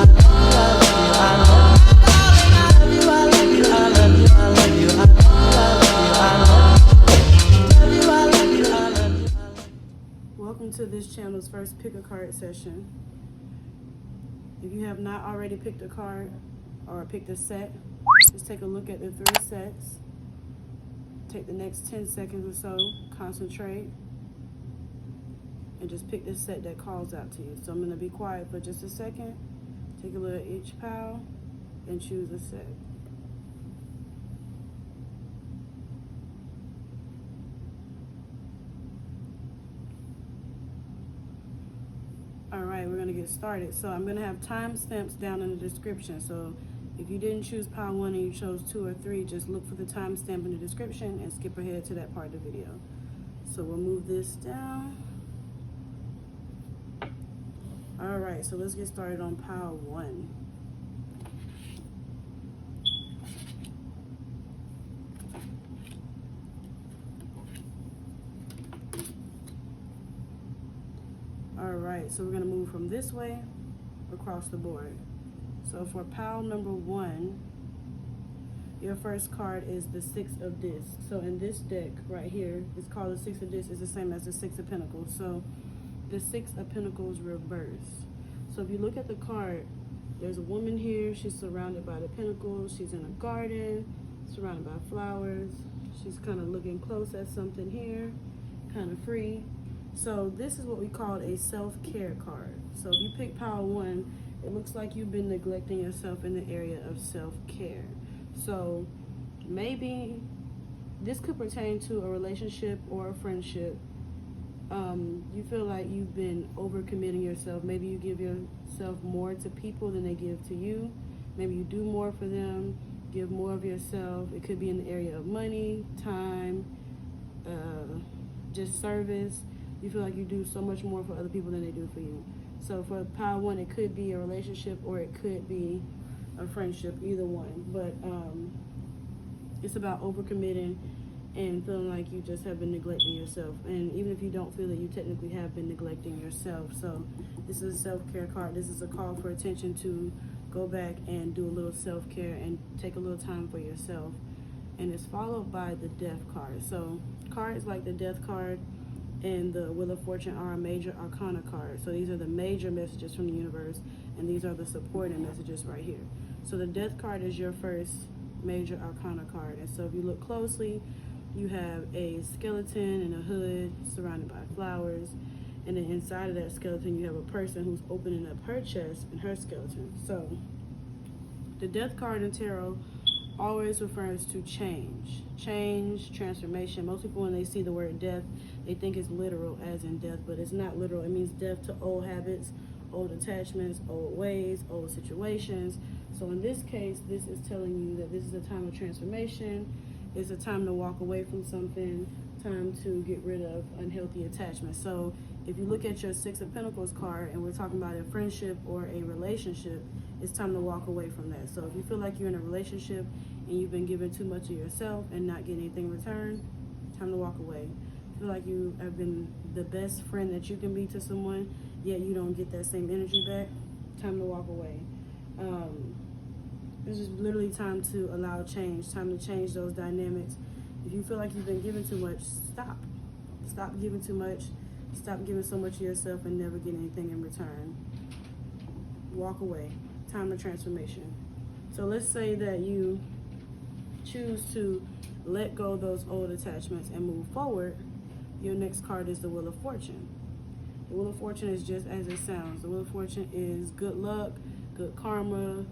Welcome to this channel's first pick a card session. If you have not already picked a card or picked a set, just take a look at the 3 sets. Take the next 10 seconds or so, concentrate, and just pick the set that calls out to you. So I'm going to be quiet for just a second. Take a look at each pile and choose a set. All right, we're gonna get started. So I'm gonna have timestamps down in the description. So if you didn't choose pile 1 and you chose 2 or 3, just look for the timestamp in the description and skip ahead to that part of the video. So we'll move this down. All right, so let's get started on pile 1. All right, so we're gonna move from this way across the board. So for pile number 1, your first card is the 6 of Discs. So in this deck right here, it's called the 6 of Discs. It's the same as the 6 of Pentacles. So the 6 of Pentacles reverse. So if you look at the card, there's a woman here. She's surrounded by the pentacles. She's in a garden, surrounded by flowers. She's kind of looking close at something here, kind of free. So this is what we call a self-care card. So if you pick pile 1, it looks like you've been neglecting yourself in the area of self-care. So maybe this could pertain to a relationship or a friendship. You feel like you've been overcommitting yourself. Maybe you give yourself more to people than they give to you. Maybe you do more for them, give more of yourself. It could be in the area of money, time, just service. You feel like you do so much more for other people than they do for you. So for pile 1, it could be a relationship or it could be a friendship, either one. But it's about overcommitting and feeling like you just have been neglecting yourself. And even if you don't feel that you technically have been neglecting yourself. So this is a self-care card. This is a call for attention to go back and do a little self-care and take a little time for yourself. And it's followed by the Death card. So cards like the Death card and the Wheel of Fortune are a major arcana card. So these are the major messages from the universe, and these are the supporting messages right here. So the Death card is your first major arcana card. And so if you look closely, you have a skeleton in a hood surrounded by flowers. And then inside of that skeleton, you have a person who's opening up her chest and her skeleton. So the Death card in tarot always refers to change, transformation. Most people, when they see the word death, they think it's literal as in death, but it's not literal. It means death to old habits, old attachments, old ways, old situations. So in this case, this is telling you that this is a time of transformation. It's a time to walk away from something, time to get rid of unhealthy attachments. So if you look at your 6 of Pentacles card and we're talking about a friendship or a relationship, it's time to walk away from that. So if you feel like you're in a relationship and you've been giving too much of yourself and not getting anything in return, time to walk away. Feel like you have been the best friend that you can be to someone, yet you don't get that same energy back, time to walk away. This is literally time to allow change, time to change those dynamics. If you feel like you've been giving too much, stop. Stop giving too much. Stop giving so much of yourself and never get anything in return. Walk away. Time of transformation. So let's say that you choose to let go of those old attachments and move forward. Your next card is the Wheel of Fortune. The Wheel of Fortune is just as it sounds. The Wheel of Fortune is good luck, good karma,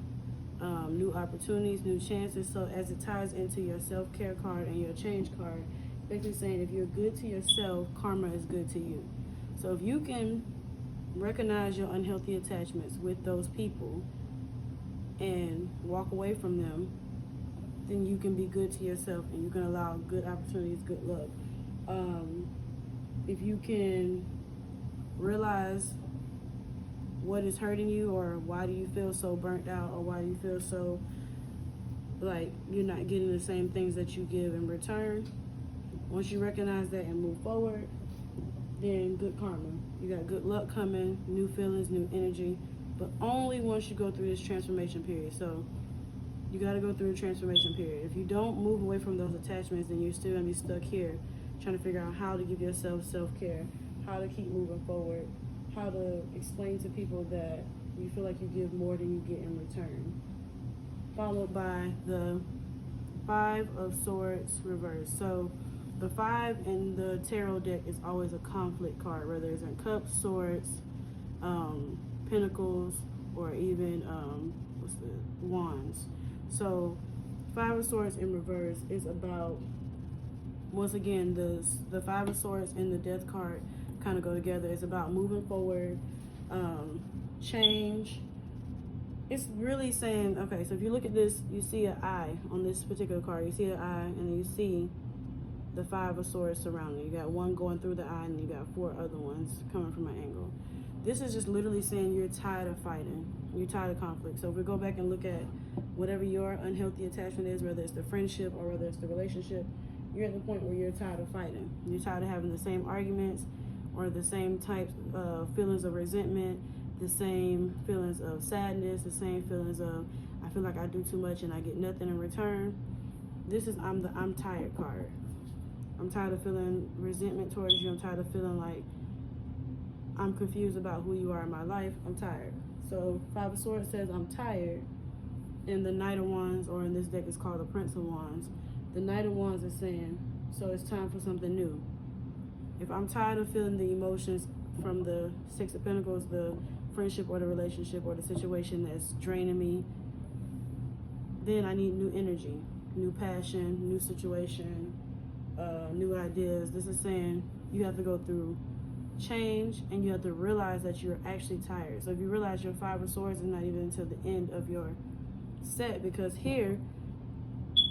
new opportunities, new chances. So as it ties into your self-care card and your change card, basically saying if you're good to yourself, karma is good to you. So if you can recognize your unhealthy attachments with those people and walk away from them, then you can be good to yourself and you can allow good opportunities, good luck. if you can realize what is hurting you, or why do you feel so burnt out, or why do you feel so like you're not getting the same things that you give in return. Once you recognize that and move forward, then good karma. You got good luck coming, new feelings, new energy, but only once you go through this transformation period. So you got to go through a transformation period. If you don't move away from those attachments, then you're still going to be stuck here trying to figure out how to give yourself self-care, how to keep moving forward, how to explain to people that you feel like you give more than you get in return. Followed by the Five of Swords reverse. So the 5 in the tarot deck is always a conflict card, whether it's in cups, swords, pentacles, or even wands. So 5 of Swords in reverse is about, once again, the 5 of Swords and the Death card kind of go together. It's about moving forward, change. It's really saying, okay, so if you look at this, you see an eye on this particular card. You see an eye, and then you see the 5 of Swords surrounding. You got one going through the eye, and you got 4 other ones coming from an angle. This is just literally saying you're tired of fighting. You're tired of conflict. So if we go back and look at whatever your unhealthy attachment is, whether it's the friendship or whether it's the relationship, you're at the point where you're tired of fighting. You're tired of having the same arguments or the same types of feelings of resentment, the same feelings of sadness, the same feelings of I feel like I do too much and I get nothing in return. This is I'm tired card. I'm tired of feeling resentment towards you. I'm tired of feeling like I'm confused about who you are in my life. I'm tired. So 5 of Swords says I'm tired. And the Knight of Wands, or in this deck it's called the Prince of Wands. The Knight of Wands is saying, so it's time for something new. If I'm tired of feeling the emotions from the 6 of Pentacles, the friendship or the relationship or the situation that's draining me, then I need new energy, new passion, new situation, new ideas. This is saying you have to go through change, and you have to realize that you're actually tired. So if you realize your 5 of Swords is not even until the end of your set, because here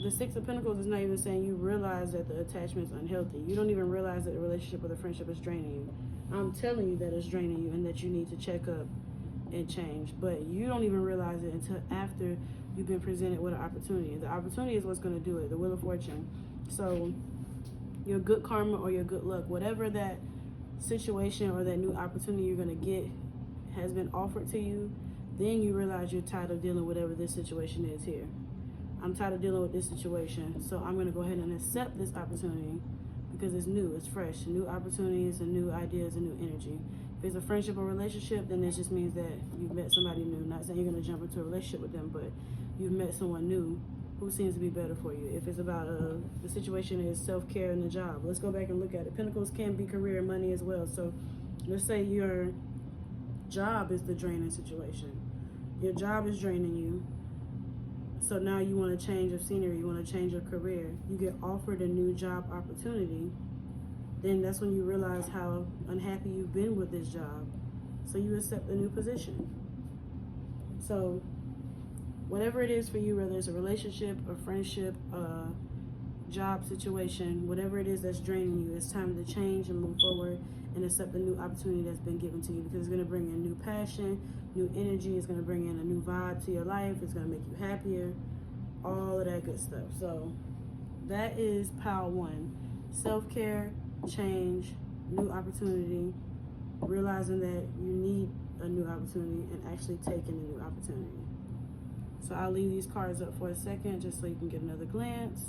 the 6 of Pentacles is not even saying you realize that the attachment is unhealthy. You don't even realize that the relationship or the friendship is draining you. I'm telling you that it's draining you and that you need to check up and change, but you don't even realize it until after you've been presented with an opportunity. The opportunity is what's going to do it, the Wheel of Fortune. So your good karma or your good luck, whatever that situation or that new opportunity you're going to get has been offered to you, then you realize you're tired of dealing with whatever this situation is here. I'm tired of dealing with this situation, so I'm going to go ahead and accept this opportunity because it's new, it's fresh, new opportunities and new ideas and new energy. If it's a friendship or relationship, then it just means that you've met somebody new. Not saying you're going to jump into a relationship with them, but you've met someone new who seems to be better for you. If it's about the situation is self-care and the job, let's go back and look at it. Pentacles can be career and money as well. So let's say your job is the draining situation. Your job is draining you. So now you want to change of scenery, you want to change your career. You get offered a new job opportunity. Then that's when you realize how unhappy you've been with this job. So you accept the new position. So whatever it is for you, whether it's a relationship, a friendship, a job situation, whatever it is that's draining you, it's time to change and move forward and accept the new opportunity that's been given to you, because it's going to bring in new passion, new energy. It's going to bring in a new vibe to your life. It's going to make you happier, all of that good stuff. So that is pile 1. Self-care, change, new opportunity, realizing that you need a new opportunity and actually taking the new opportunity. So I'll leave these cards up for a second just so you can get another glance.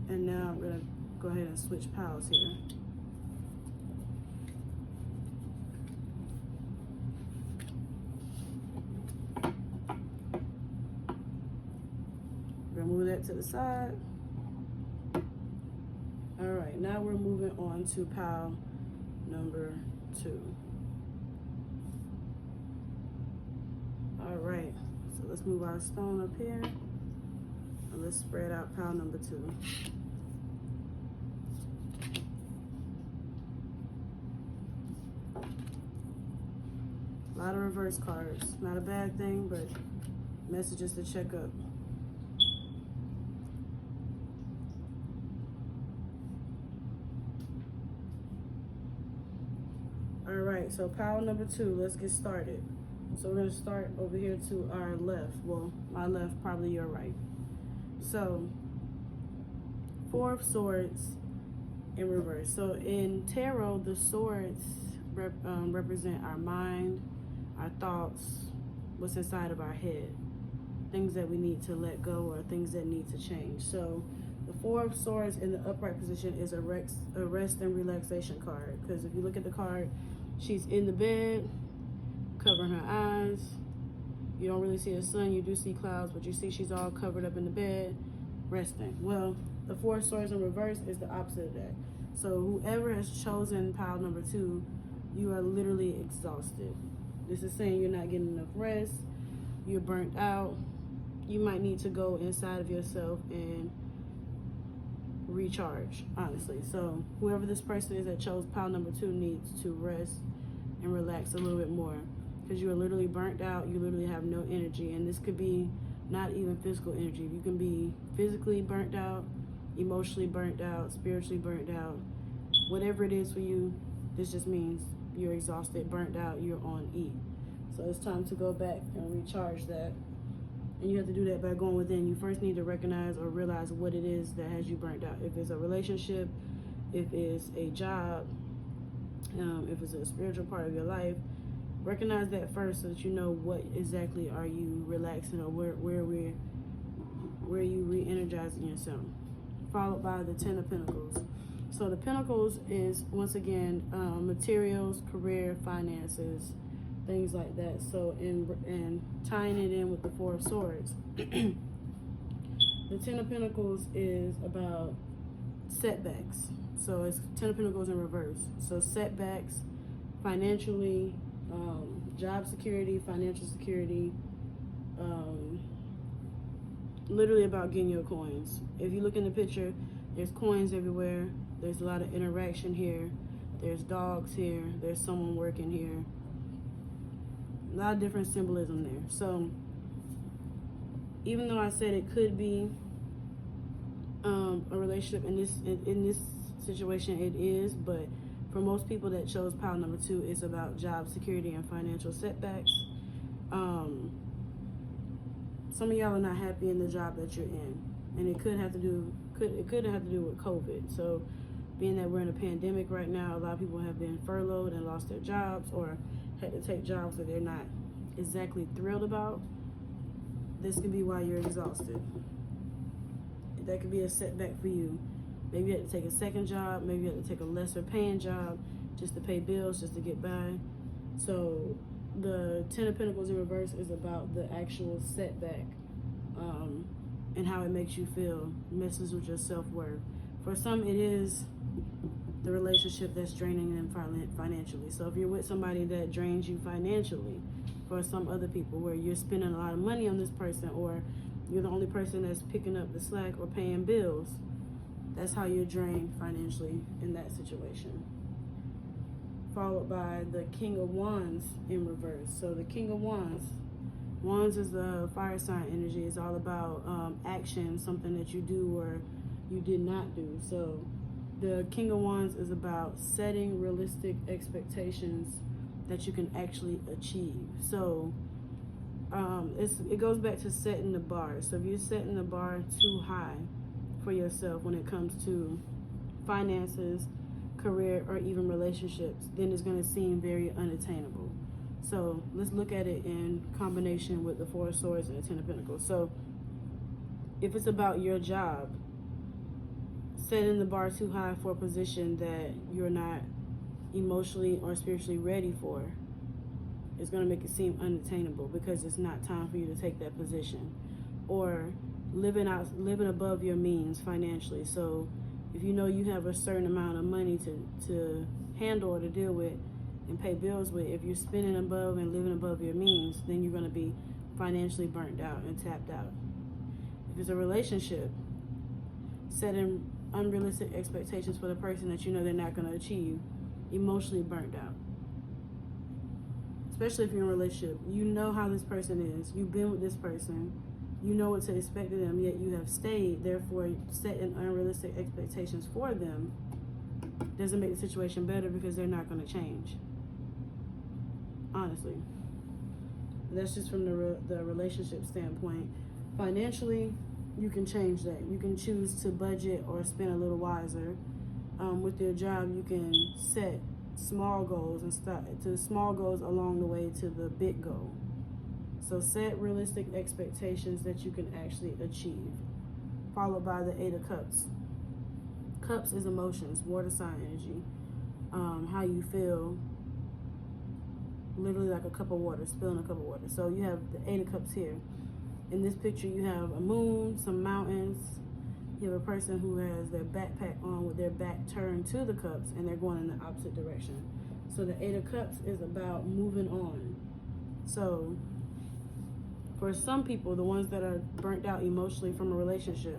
And now I'm going to go ahead and switch piles here. We're going to move that to the side. All right, now we're moving on to pile number 2. All right, so let's move our stone up here and let's spread out pile number 2. A lot of reverse cards. Not a bad thing, but messages to check up. All right, so pile number 2, let's get started. So we're gonna start over here to our left. Well, my left, probably your right. So 4 of Swords in reverse. So in tarot, the swords represent our mind, our thoughts, what's inside of our head, things that we need to let go or things that need to change. So the 4 of Swords in the upright position is a rest and relaxation card. Because if you look at the card, she's in the bed, covering her eyes. You don't really see the sun, you do see clouds, but you see she's all covered up in the bed, resting. Well, the 4 of Swords in reverse is the opposite of that. So whoever has chosen pile number 2, you are literally exhausted. This is saying you're not getting enough rest, you're burnt out. You might need to go inside of yourself and recharge, honestly. So whoever this person is that chose pile number 2 needs to rest and relax a little bit more, because you are literally burnt out. You literally have no energy, and this could be not even physical energy. You can be physically burnt out, emotionally burnt out, spiritually burnt out. Whatever it is for you, this just means you're exhausted, burnt out, you're on E. So it's time to go back and recharge that. And you have to do that by going within. You first need to recognize or realize what it is that has you burnt out. If it's a relationship, if it's a job, if it's a spiritual part of your life, recognize that first so that you know what exactly are you relaxing, or where are you re-energizing yourself. Followed by the 10 of Pentacles. So the Pentacles is, once again, materials, career, finances, things like that. So and tying it in with the 4 of Swords, the 10 of Pentacles is about setbacks. So it's 10 of Pentacles in reverse. So setbacks financially, job security, financial security, literally about getting your coins. If you look in the picture, there's coins everywhere. There's a lot of interaction here. There's dogs here. There's someone working here. A lot of different symbolism there. So even though I said it could be a relationship in this situation, it is, but for most people that chose pile number 2, it's about job security and financial setbacks. Some of y'all are not happy in the job that you're in, and it could have to do with COVID. So being that we're in a pandemic right now, a lot of people have been furloughed and lost their jobs, or had to take jobs that they're not exactly thrilled about. This could be why you're exhausted. That could be a setback for you. Maybe you have to take a second job. Maybe you have to take a lesser paying job just to pay bills, just to get by. So the 10 of Pentacles in reverse is about the actual setback, and how it makes you feel, messes with your self-worth. For some, it is the relationship that's draining them financially. So if you're with somebody that drains you financially, for some other people, where you're spending a lot of money on this person, or you're the only person that's picking up the slack or paying bills, that's how you're drained financially in that situation. Followed by the King of Wands in reverse. So the King of Wands is the fire sign energy. It's all about action, something that you do or you did not do. So the King of Wands is about setting realistic expectations that you can actually achieve. So it goes back to setting the bar. So if you're setting the bar too high for yourself when it comes to finances, career, or even relationships, then it's going to seem very unattainable. So let's look at it in combination with the 4 of Swords and the 10 of Pentacles. So if it's about your job, setting the bar too high for a position that you're not emotionally or spiritually ready for is going to make it seem unattainable, because it's not time for you to take that position. Or living above your means financially. So if you know you have a certain amount of money to handle or to deal with and pay bills with, if you're spending above and living above your means, then you're going to be financially burnt out and tapped out. If it's a relationship, setting unrealistic expectations for the person that you know they're not going to achieve, emotionally burnt out. especially if you're in a relationship. You know how this person is. You've been with this person. You know what to expect of them, yet you have stayed. Therefore, setting unrealistic expectations for them doesn't make the situation better because they're not going to change. Honestly. That's just from the relationship standpoint. Financially, you can change that. You can choose to budget or spend a little wiser. With your job, you can set small goals and start to small goals along the way to the big goal. So set realistic expectations that you can actually achieve. Followed by the 8 of Cups. Cups is emotions, water sign energy. How you feel, literally like a cup of water, spilling a cup of water. So you have the 8 of Cups here. In this picture, you have a moon, some mountains. You have a person who has their backpack on with their back turned to the cups, and they're going in the opposite direction. So the 8 of Cups is about moving on. So for some people, the ones that are burnt out emotionally from a relationship,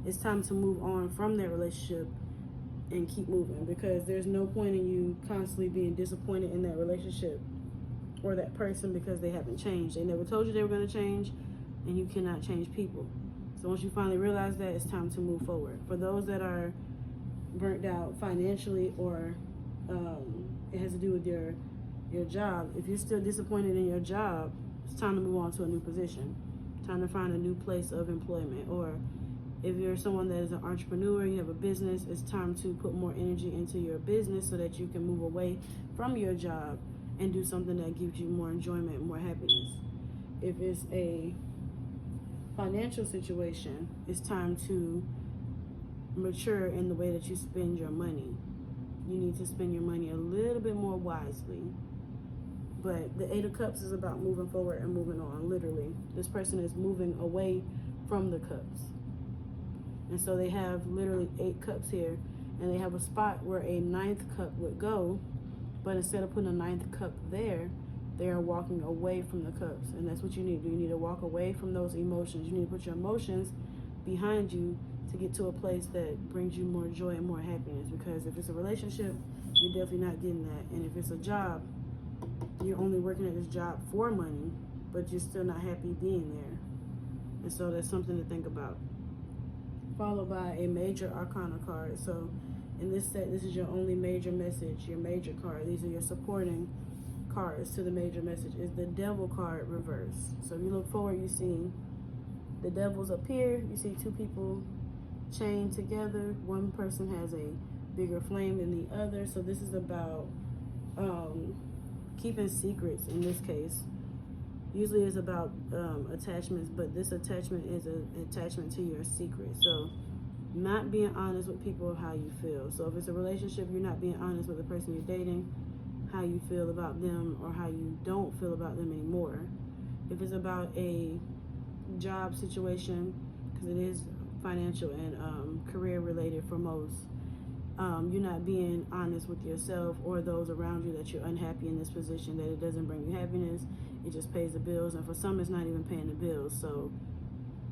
it's time to move on from their relationship and keep moving, because there's no point in you constantly being disappointed in that relationship or that person because they haven't changed. They never told you they were going to change, and you cannot change people. So once you finally realize that, it's time to move forward. For those that are burnt out financially, or it has to do with your job, if you're still disappointed in your job, it's time to move on to a new position. Time to find a new place of employment. Or if you're someone that is an entrepreneur, you have a business, it's time to put more energy into your business so that you can move away from your job and do something that gives you more enjoyment, more happiness. If it's a financial situation, it's time to mature in the way that you spend your money. You need to spend your money a little bit more wisely. But the 8 of Cups is about moving forward and moving on, literally. This person is moving away from the cups. And so they have literally 8 cups here, and they have a spot where a 9th cup would go, but instead of putting a 9th cup there, they are walking away from the cups. And that's what you need to do. You need to walk away from those emotions. You need to put your emotions behind you to get to a place that brings you more joy and more happiness. Because if it's a relationship, you're definitely not getting that. And if it's a job, you're only working at this job for money, but you're still not happy being there. And so that's something to think about. Followed by a major arcana card. So in this set, this is your only major message, your major card. These are your supporting cards to the major message. Is the Devil card reverse. So if you look forward, you see the Devil's up here. You see 2 people chained together. One person has a bigger flame than the other. So this is about keeping secrets in this case. Usually it's about attachments, but this attachment is an attachment to your secret. So not being honest with people how you feel. So if it's a relationship, you're not being honest with the person you're dating, how you feel about them or how you don't feel about them anymore. If it's about a job situation, because it is financial and career related for most, you're not being honest with yourself or those around you that you're unhappy in this position, that it doesn't bring you happiness, it just pays the bills. And for some, it's not even paying the bills. So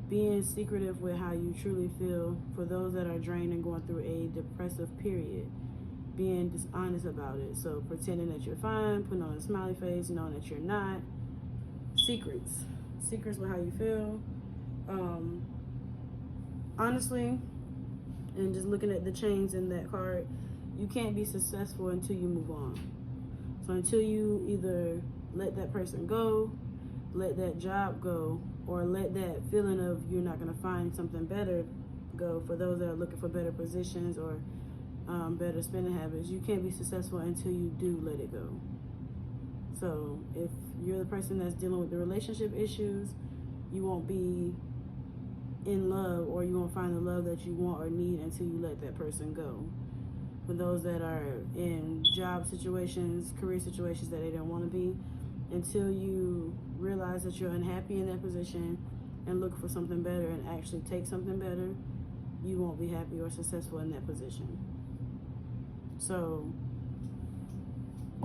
being secretive with how you truly feel. For those that are drained and going through a depressive period, being dishonest about it. So pretending that you're fine, putting on a smiley face, knowing that you're not. Secrets with how you feel. Honestly, and just looking at the chains in that card, you can't be successful until you move on. So until you either let that person go, let that job go, or let that feeling of you're not going to find something better go, for those that are looking for better positions or better spending habits, you can't be successful until you do let it go. So if you're the person that's dealing with the relationship issues, you won't be in love, or you won't find the love that you want or need until you let that person go. For those that are in job situations, career situations that they don't want to be, until you realize that you're unhappy in that position and look for something better and actually take something better, you won't be happy or successful in that position. So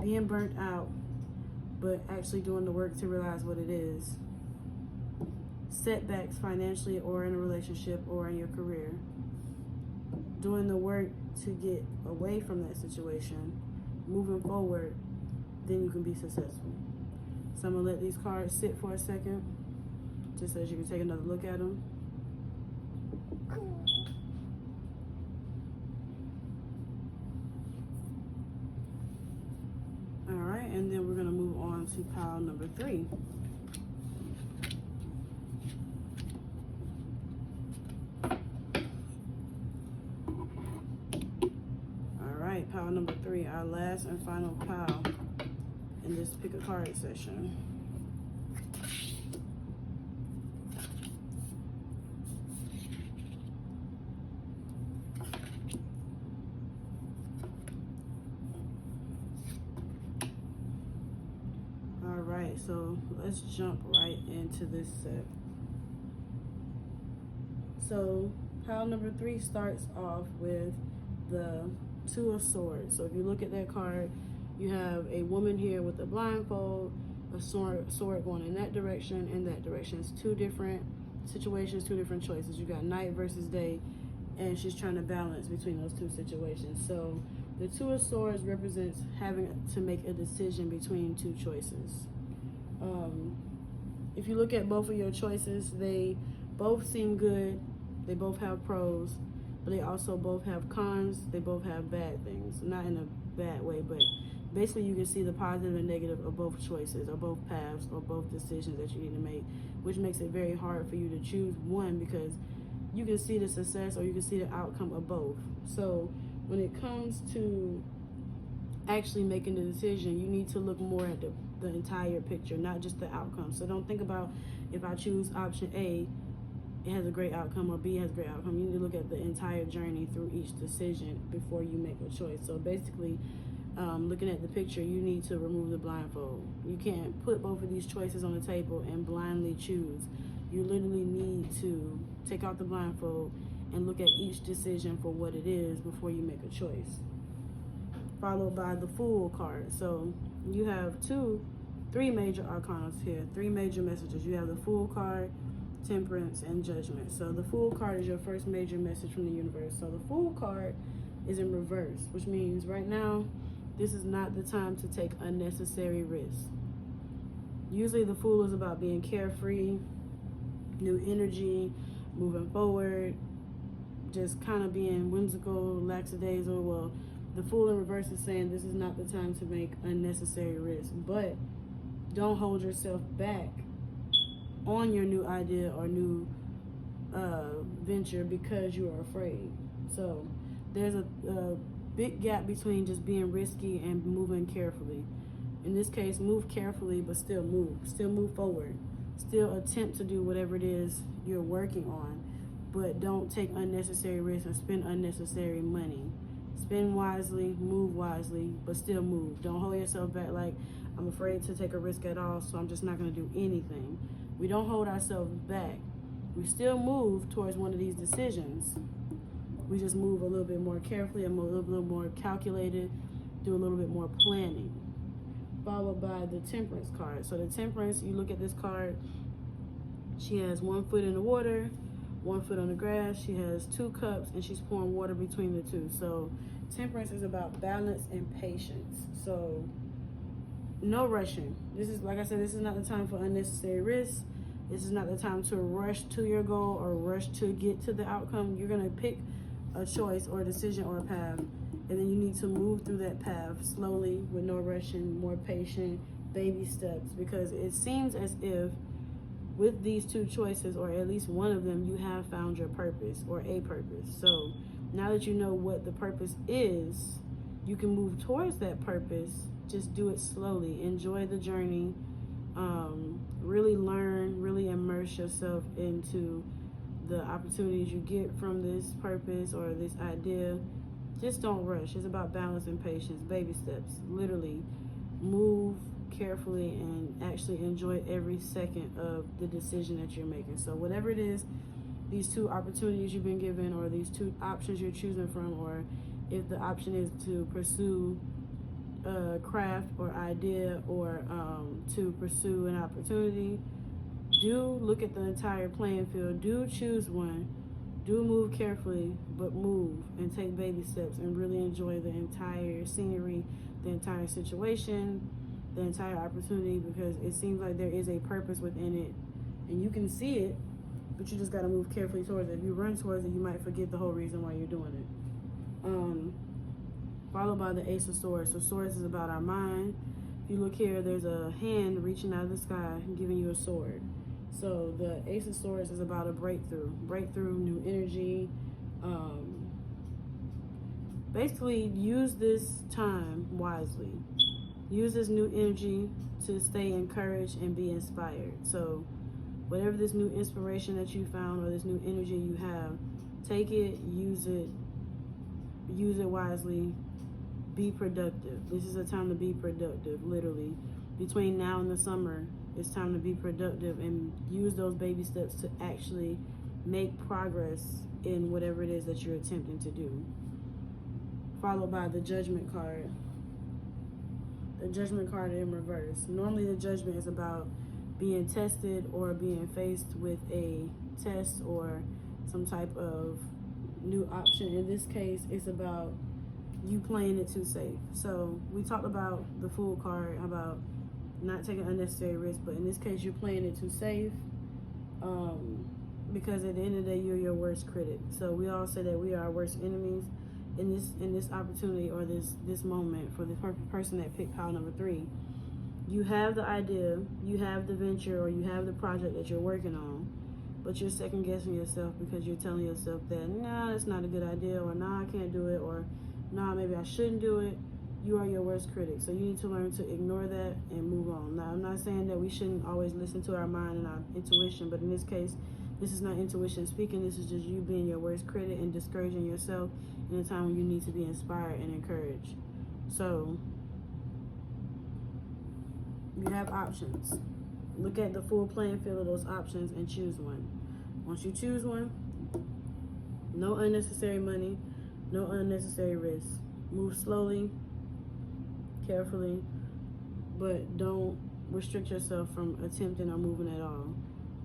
being burnt out, but actually doing the work to realize what it is. Setbacks financially or in a relationship or in your career. Doing the work to get away from that situation, moving forward, then you can be successful. So I'm gonna let these cards sit for a second, just so you can take another look at them. All right, and then we're gonna move on to pile number 3. All right, pile number 3, our last and final pile in this pick a card session. All right, so let's jump right into this set. So pile number 3 starts off with the 2 of Swords. So if you look at that card, you have a woman here with a blindfold, a sword going in that direction and that direction. It's 2 different situations, 2 different choices. You got night versus day, and she's trying to balance between those 2 situations. So the 2 of Swords represents having to make a decision between 2 choices. If you look at both of your choices, they both seem good. They both have pros, but they also both have cons. They both have bad things. Not in a bad way, but basically you can see the positive and negative of both choices, or both paths, or both decisions that you need to make, which makes it very hard for you to choose one, because you can see the success or you can see the outcome of both. So when it comes to actually making the decision, you need to look more at the entire picture, not just the outcome. So don't think about, if I choose option A, it has a great outcome, or B has a great outcome. You need to look at the entire journey through each decision before you make a choice. So basically, looking at the picture, you need to remove the blindfold. You can't put both of these choices on the table and blindly choose. You literally need to take out the blindfold and look at each decision for what it is before you make a choice. Followed by the Fool card. So you have 3 major arcana here, 3 major messages. You have the Fool card, Temperance, and Judgment. So the Fool card is your first major message from the universe. So the Fool card is in reverse, which means right now, this is not the time to take unnecessary risks. Usually the Fool is about being carefree, new energy, moving forward, just kind of being whimsical, lackadaisical. Well, the Fool in reverse is saying this is not the time to make unnecessary risks, but don't hold yourself back on your new idea or new venture because you are afraid. So there's a big gap between just being risky and moving carefully. In this case, move carefully, but still move forward, still attempt to do whatever it is you're working on, but don't take unnecessary risks and spend unnecessary money. Spend wisely, move wisely, but still move. Don't hold yourself back like, I'm afraid to take a risk at all, so I'm just not going to do anything. We don't hold ourselves back. We still move towards one of these decisions. We just move a little bit more carefully and a little bit more calculated, do a little bit more planning. Followed by the Temperance card. So the Temperance, you look at this card, she has 1 foot in the water, 1 foot on the grass. She has 2 cups and she's pouring water between the 2. So Temperance is about balance and patience. So no rushing. This is, like I said, this is not the time for unnecessary risks. This is not the time to rush to your goal or rush to get to the outcome. You're going to pick a choice or a decision or a path, and then you need to move through that path slowly with no rushing, more patient, baby steps, because it seems as if with these 2 choices, or at least one of them, you have found your purpose or a purpose. So now that you know what the purpose is, you can move towards that purpose. Just do it slowly. Enjoy the journey. Really learn, really immerse yourself into the opportunities you get from this purpose or this idea. Just don't rush. It's about balance and patience, baby steps. Literally move carefully and actually enjoy every second of the decision that you're making. So whatever it is, these 2 opportunities you've been given, or these 2 options you're choosing from, or if the option is to pursue a craft or idea, or to pursue an opportunity, do look at the entire playing field. Do choose one. Do move carefully, but move and take baby steps and really enjoy the entire scenery, the entire situation. the entire opportunity, because it seems like there is a purpose within it, and you can see it, but you just got to move carefully towards it. If you run towards it, you might forget the whole reason why you're doing it. Followed by the Ace of Swords. So Swords is about our mind. If you look here, there's a hand reaching out of the sky and giving you a sword. So the Ace of Swords is about a breakthrough, new energy. Basically, use this time wisely. Use this new energy to stay encouraged and be inspired. So whatever this new inspiration that you found or this new energy you have, take it, use it wisely, be productive. This is a time to be productive, literally. Between now and the summer, it's time to be productive and use those baby steps to actually make progress in whatever it is that you're attempting to do. Followed by the Judgment card. The Judgment card in reverse. Normally the Judgment is about being tested or being faced with a test or some type of new option. In this case, it's about you playing it too safe. So we talked about the Fool card, about not taking unnecessary risks, but in this case, you're playing it too safe, because at the end of the day, you're your worst critic. So we all say that we are our worst enemies. In this opportunity or this moment, for the person that picked pile number 3, you have the idea, you have the venture, or you have the project that you're working on, but you're second guessing yourself because you're telling yourself that, nah, that's not a good idea, or nah, I can't do it, or nah, maybe I shouldn't do it. You are your worst critic. So you need to learn to ignore that and move on. Now, I'm not saying that we shouldn't always listen to our mind and our intuition, but in this case, this is not intuition speaking. This is just you being your worst critic and discouraging yourself in a time when you need to be inspired and encouraged. So you have options. Look at the full playing field of those options and choose one. Once you choose one, no unnecessary money, no unnecessary risk. Move slowly, carefully, but don't restrict yourself from attempting or moving at all.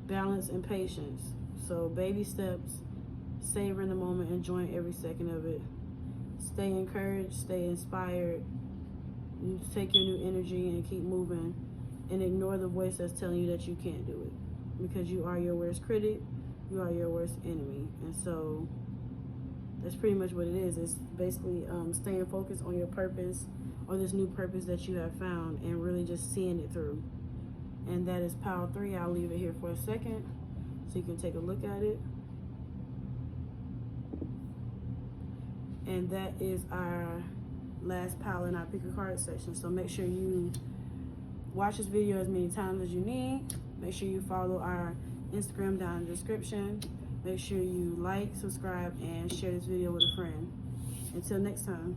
Balance and patience. So baby steps, savoring the moment, enjoying every second of it. Stay encouraged, stay inspired. You take your new energy and keep moving, and ignore the voice that's telling you that you can't do it, because you are your worst critic, you are your worst enemy. And so that's pretty much what it is. It's basically staying focused on your purpose, or this new purpose that you have found, and really just seeing it through. And that is pile 3. I'll leave it here for a second so you can take a look at it. And that is our last pile in our pick a card section. So make sure you watch this video as many times as you need. Make sure you follow our Instagram down in the description. Make sure you like, subscribe, and share this video with a friend. Until next time.